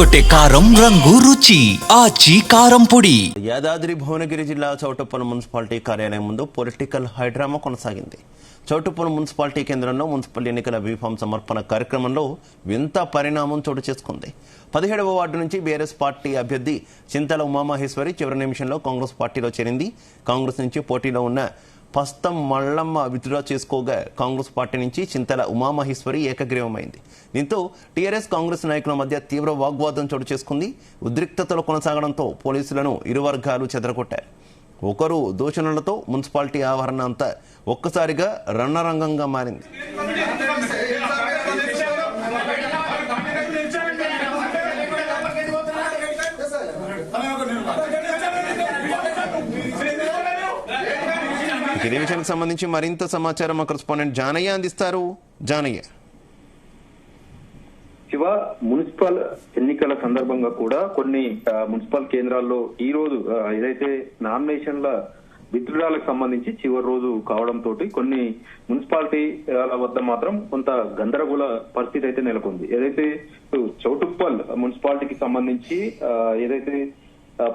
అదరగొట్టే కారం రంగు రుచి ఆచి కారం పొడి. యాదాద్రి భువనగిరి జిల్లా చౌటుప్పల్ మున్సిపాలిటీ కార్యాలయం ముందు పొలిటికల్ హైడ్రామా కొనసాగింది. చౌటుప్పల్ మున్సిపాలిటీ కేంద్రంలో మున్సిపల్ ఎన్నికల బీఫామ్ సమర్పణ కార్యక్రమంలో వింత పరిణామం చోటు చేసుకుంది. 17వ వార్డు నుంచి బీఆర్ఎస్ పార్టీ అభ్యర్థి చింతల ఉమామహేశ్వరి చివరి నిమిషంలో కాంగ్రెస్ పార్టీలో చేరింది. కాంగ్రెస్ నుంచి పోటీలో ఉన్న పస్తం మల్లమ్మ విత్డ్రా చేసుకోగా కాంగ్రెస్ పార్టీ నుంచి చింతల ఉమామహేశ్వరి ఏకగ్రీవమైంది. దీంతో టీఆర్ఎస్ కాంగ్రెస్ నాయకుల మధ్య తీవ్ర వాగ్వాదం చోటు చేసుకుంది. ఉద్రిక్తతలు కొనసాగడంతో పోలీసులను ఇరు వర్గాలు చెదరగొట్టారు. ఒకరు దూషణలతో మున్సిపాలిటీ ఆవరణ అంతా ఒక్కసారిగా రణరంగంగా మారింది. ఇదే విషయానికి సంబంధించి మరింత సమాచారం మా కరెస్పాండెంట్ జానయ్య అందిస్తారు. జానయ్య, శివ, మున్సిపల్ ఎన్నికల సందర్భంగా కూడా కొన్ని మున్సిపల్ కేంద్రాల్లో ఈ రోజు ఏదైతే నామినేషన్ల విత్డ్రాలకు సంబంధించి చివరి రోజు కావడంతో కొన్ని మున్సిపాలిటీల వద్ద మాత్రం కొంత గందరగోళ పరిస్థితి అయితే నెలకొంది. ఏదైతే చౌటుప్పల్ మున్సిపాలిటీకి సంబంధించి ఏదైతే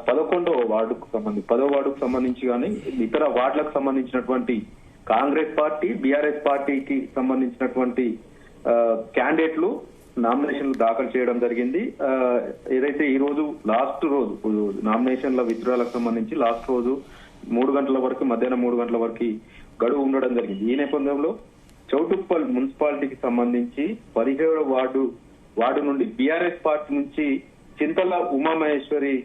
11వ వార్డుకు సంబంధించి కానీ ఇతర వార్డులకు సంబంధించినటువంటి కాంగ్రెస్ పార్టీ, బీఆర్ఎస్ పార్టీకి సంబంధించినటువంటి క్యాండిడేట్లు నామినేషన్లు దాఖలు చేయడం జరిగింది. ఏదైతే ఈ రోజు లాస్ట్ రోజు నామినేషన్ల విత్డ్రాలకు సంబంధించి లాస్ట్ రోజు 3 గంటల వరకు, మధ్యాహ్నం 3 గంటల వరకు గడువు ఉండడం జరిగింది. ఈ నేపథ్యంలో చౌటుప్పల్ మున్సిపాలిటీకి సంబంధించి 17వ వార్డు నుండి బీఆర్ఎస్ పార్టీ నుంచి చింతల ఉమామహేశ్వరి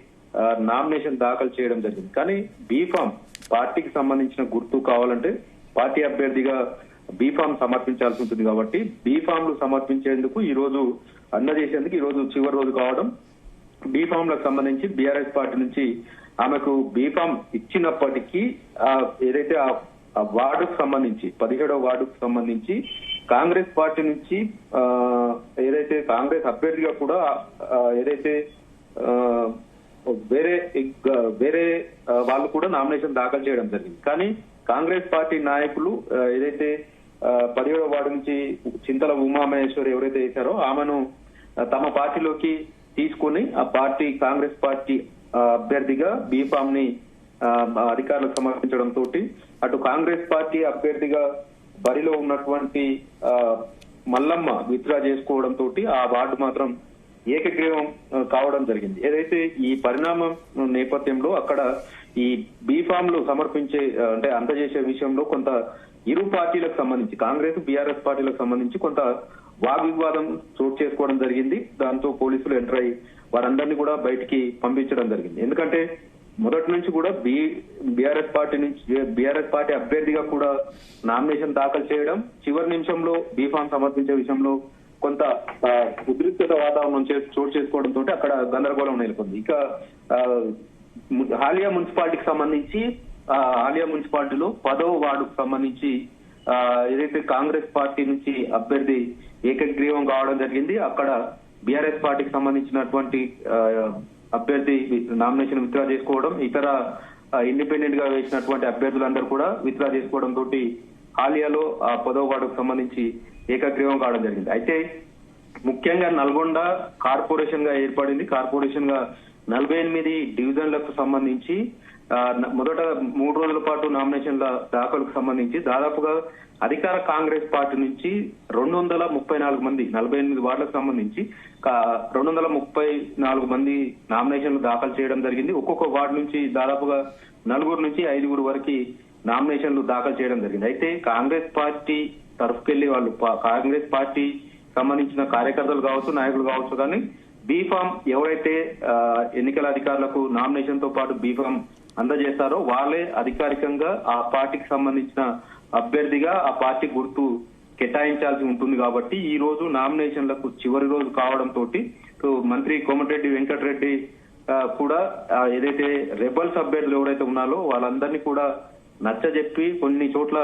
నామినేషన్ దాఖలు చేయడం జరిగింది. కానీ బీఫామ్ పార్టీకి సంబంధించిన గుర్తు కావాలంటే పార్టీ అభ్యర్థిగా బీఫామ్ సమర్పించాల్సి ఉంటుంది. కాబట్టి బీఫామ్లు సమర్పించేందుకు ఈ రోజు అందజేసేందుకు ఈ రోజు చివరి రోజు కావడం, బీఫామ్ లకు సంబంధించి బీఆర్ఎస్ పార్టీ నుంచి ఆమెకు బీఫామ్ ఇచ్చినప్పటికీ ఏదైతే ఆ వార్డుకు సంబంధించి 17వ వార్డుకు సంబంధించి కాంగ్రెస్ పార్టీ నుంచి ఏదైతే కాంగ్రెస్ అభ్యర్థిగా కూడా ఏదైతే వేరే వాళ్ళు కూడా నామినేషన్ దాఖలు చేయడం జరిగింది. కానీ కాంగ్రెస్ పార్టీ నాయకులు ఏదైతే 17వ వార్డు నుంచి చింతల ఉమామహేశ్వరి ఎవరైతే వేశారో ఆమెను తమ పార్టీలోకి తీసుకుని ఆ పార్టీ కాంగ్రెస్ పార్టీ అభ్యర్థిగా బీఫామ్ ని అధికారులకు సమర్పించడంతో అటు కాంగ్రెస్ పార్టీ అభ్యర్థిగా బరిలో ఉన్నటువంటి మల్లమ్మ విత్డ్రా చేసుకోవడంతో ఆ వార్డు మాత్రం ఏకగ్రీవం కావడం జరిగింది. ఏదైతే ఈ పరిణామం నేపథ్యంలో అక్కడ ఈ బీఫామ్లు అంటే అందజేసే విషయంలో కొంత ఇరు పార్టీలకు సంబంధించి కాంగ్రెస్, బీఆర్ఎస్ పార్టీలకు సంబంధించి కొంత వాగ్వివాదం చోటు చేసుకోవడం జరిగింది. దాంతో పోలీసులు ఎంటర్ అయ్యి వారందరినీ కూడా బయటికి పంపించడం జరిగింది. ఎందుకంటే మొదటి నుంచి కూడా బీఆర్ఎస్ పార్టీ అభ్యర్థిగా కూడా నామినేషన్ దాఖలు చేయడం, చివరి నిమిషంలో బీఫామ్ సమర్పించే విషయంలో కొంత ఉద్రిక్తత వాతావరణం చోటు చేసుకోవడంతో అక్కడ గందరగోళం నెలకొంది. ఇక హాలియా మున్సిపాలిటీకి సంబంధించి హాలియా మున్సిపాలిటీలో 10వ వార్డుకు సంబంధించి ఏదైతే కాంగ్రెస్ పార్టీ నుంచి అభ్యర్థి ఏకగ్రీవం కావడం జరిగింది. అక్కడ బీఆర్ఎస్ పార్టీకి సంబంధించినటువంటి అభ్యర్థి నామినేషన్ విత్డ్రా చేసుకోవడం, ఇతర ఇండిపెండెంట్ గా వేసినటువంటి అభ్యర్థులందరూ కూడా విత్డ్రా చేసుకోవడం తోటి హాలియాలో ఆ 10వ వార్డుకు సంబంధించి ఏకగ్రీవం కావడం జరిగింది. అయితే ముఖ్యంగా నల్గొండ కార్పొరేషన్ గా ఏర్పడింది. కార్పొరేషన్ గా 48 డివిజన్లకు సంబంధించి మొదట 3 రోజుల పాటు నామినేషన్ల దాఖలుకు సంబంధించి దాదాపుగా అధికార కాంగ్రెస్ పార్టీ నుంచి 234 మంది 48 వార్డులకు సంబంధించి 234 మంది నామినేషన్లు దాఖలు చేయడం జరిగింది. ఒక్కొక్క వార్డు నుంచి దాదాపుగా 4 నుంచి 5 వరకు నామినేషన్లు దాఖలు చేయడం జరిగింది. అయితే కాంగ్రెస్ పార్టీ తరఫుకెళ్లి వాళ్ళు కాంగ్రెస్ పార్టీ సంబంధించిన కార్యకర్తలు కావచ్చు, నాయకులు కావచ్చు, కానీ బీఫామ్ ఎవరైతే ఎన్నికల అధికారులకు నామినేషన్ తో పాటు బీఫామ్ అందజేస్తారో వాళ్ళే అధికారికంగా ఆ పార్టీకి సంబంధించిన అభ్యర్థిగా ఆ పార్టీ గుర్తు కేటాయించాల్సి ఉంటుంది. కాబట్టి ఈ రోజు నామినేషన్లకు చివరి రోజు కావడంతో మంత్రి కోమటిరెడ్డి వెంకటరెడ్డి కూడా ఏదైతే రెబల్స్ అభ్యర్థులు ఎవరైతే ఉన్నారో వాళ్ళందరినీ కూడా నచ్చజెప్పి కొన్ని చోట్ల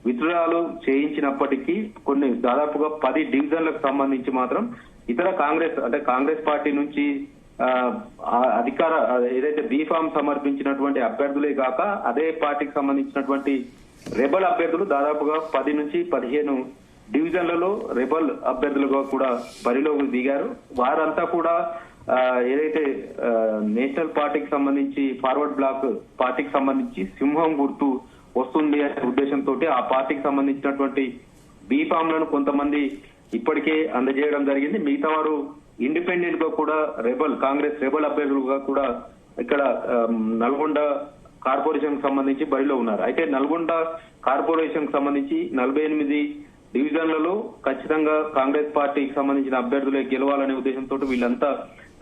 విత్డ్రాలు చేయించినప్పటికీ కొన్ని దాదాపుగా 10 డివిజన్లకు సంబంధించి మాత్రం ఇతర కాంగ్రెస్ పార్టీ నుంచి అధికార ఏదైతే బీఫామ్ సమర్పించినటువంటి అభ్యర్థులే కాక అదే పార్టీకి సంబంధించినటువంటి రెబల్ అభ్యర్థులు దాదాపుగా 10 నుంచి 15 డివిజన్లలో రెబల్ అభ్యర్థులుగా కూడా బరిలోకి దిగారు. వారంతా కూడా ఏదైతే నేషనల్ పార్టీకి సంబంధించి ఫార్వర్డ్ బ్లాక్ పార్టీకి సంబంధించి సింహం గుర్తు వస్తుంది అనే ఉద్దేశంతో ఆ పార్టీకి సంబంధించినటువంటి బీఫామ్లను కొంతమంది ఇప్పటికే అందజేయడం జరిగింది. మిగతా వారు ఇండిపెండెంట్ గా కూడా కాంగ్రెస్ రెబల్ అభ్యర్థులుగా కూడా ఇక్కడ నల్గొండ కార్పొరేషన్ కు సంబంధించి బరిలో ఉన్నారు. అయితే నల్గొండ కార్పొరేషన్ కు సంబంధించి 48 డివిజన్లలో ఖచ్చితంగా కాంగ్రెస్ పార్టీకి సంబంధించిన అభ్యర్థులే గెలవాలనే ఉద్దేశంతో వీళ్ళంతా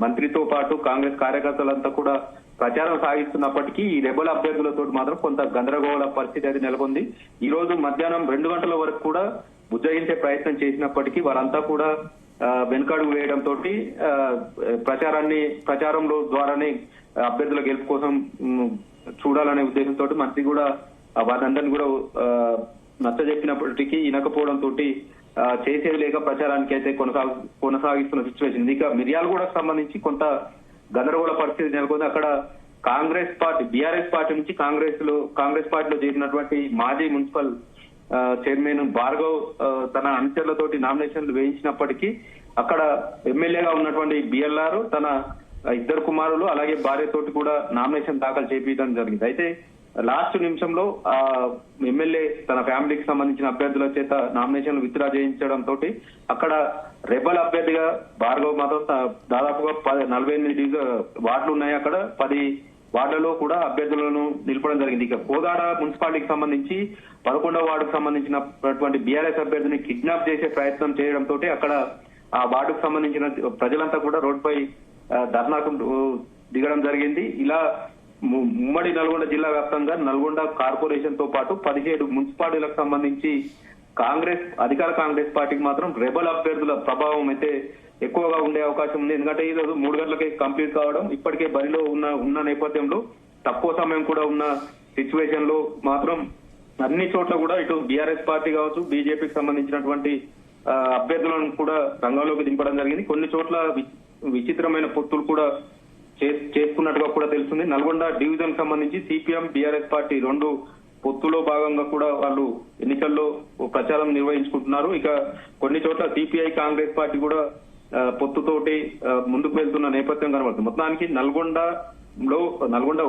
మంత్రితో పాటు కాంగ్రెస్ కార్యకర్తలంతా కూడా ప్రచారం సాగిస్తున్నప్పటికీ ఈ రెబల్ అభ్యర్థులతో మాత్రం కొంత గందరగోళ పరిస్థితి అయితే నెలకొంది. ఈ రోజు మధ్యాహ్నం 2 గంటల వరకు కూడా బుజ్జగించే ప్రయత్నం చేసినప్పటికీ వారంతా కూడా వెనుకడుగు వేయడంతో ప్రచారంలో ద్వారానే అభ్యర్థుల గెలుపు కోసం చూడాలనే ఉద్దేశంతో మంత్రి కూడా వారందరినీ కూడా నచ్చజెప్పినప్పటికీ వినకపోవడంతో చేసేది లేక ప్రచారానికి అయితే కొనసాగిస్తున్న సిచ్యువేషన్. ఇక మిర్యాలగూడకు సంబంధించి కొంత గందరగోళ పరిస్థితి నెలకొంది. అక్కడ కాంగ్రెస్ పార్టీ బీఆర్ఎస్ పార్టీ నుంచి కాంగ్రెస్ పార్టీలో చేరినటువంటి మాజీ మున్సిపల్ చైర్మన్ భార్గవ్ తన అనుచరులతోటి నామినేషన్లు వేయించినప్పటికీ అక్కడ ఎమ్మెల్యేగా ఉన్నటువంటి బిఎల్ఆర్ తన 2 కుమారులు అలాగే భార్యతోటి కూడా నామినేషన్ దాఖలు చేపించడం జరిగింది. అయితే లాస్ట్ నిమిషంలో ఎమ్మెల్యే తన ఫ్యామిలీకి సంబంధించిన అభ్యర్థుల చేత నామినేషన్లు విత్డ్రా చేయించడంతో అక్కడ రెబల్ అభ్యర్థిగా భార్గవ్ మాత్రం దాదాపుగా 48 వార్డులు ఉన్నాయి. అక్కడ 10 వార్డులలో కూడా అభ్యర్థులను నిలపడం జరిగింది. ఇక కోదాడ మున్సిపాలిటీకి సంబంధించి 11వ వార్డుకు సంబంధించినటువంటి బీఆర్ఎస్ అభ్యర్థిని కిడ్నాప్ చేసే ప్రయత్నం చేయడంతో అక్కడ ఆ వార్డుకు సంబంధించిన ప్రజలంతా కూడా రోడ్డుపై ధర్నాకు దిగడం జరిగింది. ఇలా ఉమ్మడి నల్గొండ జిల్లా వ్యాప్తంగా నల్గొండ కార్పొరేషన్ తో పాటు 17 మున్సిపాలిటీలకు సంబంధించి అధికార కాంగ్రెస్ పార్టీకి మాత్రం రెబల్ అభ్యర్థుల ప్రభావం అయితే ఎక్కువగా ఉండే అవకాశం ఉంది. ఎందుకంటే ఈ రోజు 3 గంటలకే కంప్లీట్ కావడం, ఇప్పటికే బరిలో ఉన్న నేపథ్యంలో తక్కువ సమయం కూడా ఉన్న సిచ్యువేషన్ లో మాత్రం అన్ని చోట్ల కూడా ఇటు బీఆర్ఎస్ పార్టీ కావచ్చు, బీజేపీకి సంబంధించినటువంటి అభ్యర్థులను కూడా రంగంలోకి దింపడం జరిగింది. కొన్ని చోట్ల విచిత్రమైన పొత్తులు కూడా చేసుకున్నట్టుగా కూడా తెలుస్తుంది. నల్గొండ డివిజన్ సంబంధించి సిపిఎం బీఆర్ఎస్ పార్టీ 2 పొత్తులో భాగంగా కూడా వాళ్ళు ఎన్నికల్లో ప్రచారం నిర్వహించుకుంటున్నారు. ఇక కొన్ని చోట్ల సిపిఐ కాంగ్రెస్ పార్టీ కూడా పొత్తుతోటి ముందుకు వెళ్తున్న నేపథ్యం కనబడుతుంది. మొత్తానికి నల్గొండ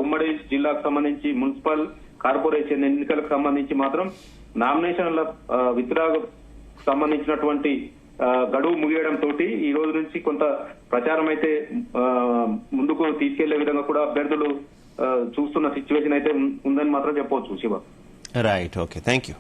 ఉమ్మడి జిల్లాకు సంబంధించి మున్సిపల్ కార్పొరేషన్ ఎన్నికలకు సంబంధించి మాత్రం నామినేషన్ల విత్డ్రా సంబంధించినటువంటి గడువు ముగియడంతో ఈ రోజు నుంచి కొంత ప్రచారం అయితే ముందుకు తీసుకెళ్లే విధంగా కూడా అభ్యర్థులు చూస్తున్న సిచ్యువేషన్ అయితే ఉందని మాత్రం చెప్పవచ్చు. Shiva right, okay, thank you.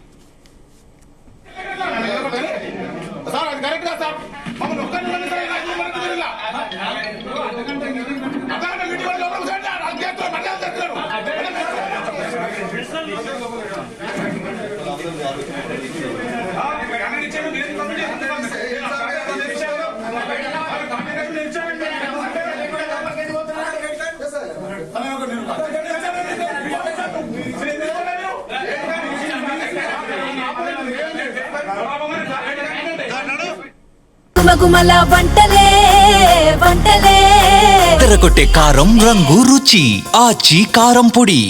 గుమగుమల వంటలే తెరకొట్టే కారం రంగు రుచి ఆచి కారం పొడి.